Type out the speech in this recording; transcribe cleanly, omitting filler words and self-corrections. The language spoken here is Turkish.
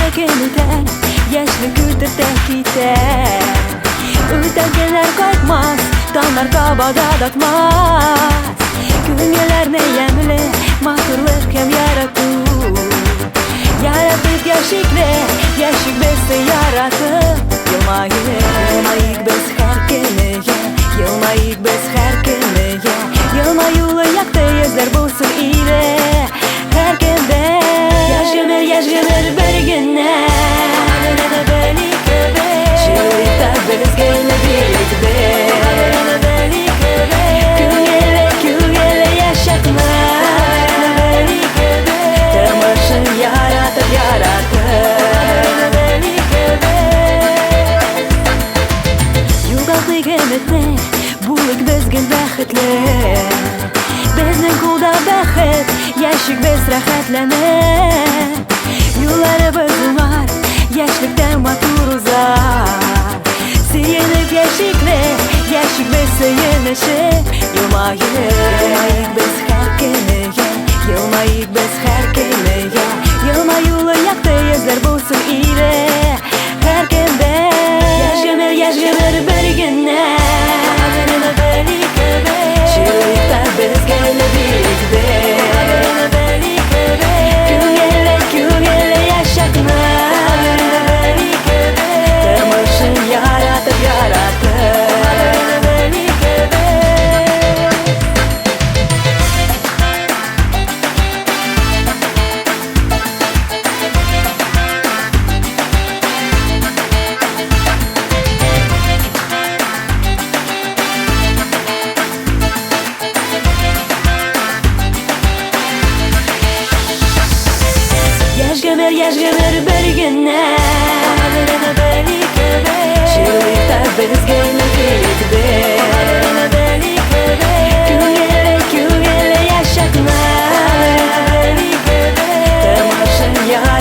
Ülkemizden yaşlı kültürde gider. Ülkeler kalkmaz, damlar kabada datmaz. Güngeler ne yemli, maturluk hem yaratır. Yaratıp yaşık beste yaratıp yılmayık biz her günüye, yılmayık biz her günüye. Yılmayılı yakta yüzler bulsun ile her günde. Yaşgınır bir güne Çığlıkta biz gene birlikte Kül gele yaşatma Tırmışın yaratıp Yugaldı gemetne Bulik bezgin bəxtli Bizning kulda bəxt Yaşık biz rahatlana Yollarımız var Yaşlıktan matur uzak Sıyınıp yaşık biz sıyınışı Yılmayık biz her günüye Yılmayık biz her günüye Yılmayılı yakta yüzler bulsun ile her günde Yaşgınır bir güne Çığlıkta biz gene birlikte Kül gele yaşatma Tırmışın yaratıp Yaşgınır bir güne Çığlıkta biz gene birlikte Kül gele yaşatma Tırmışın yaratıp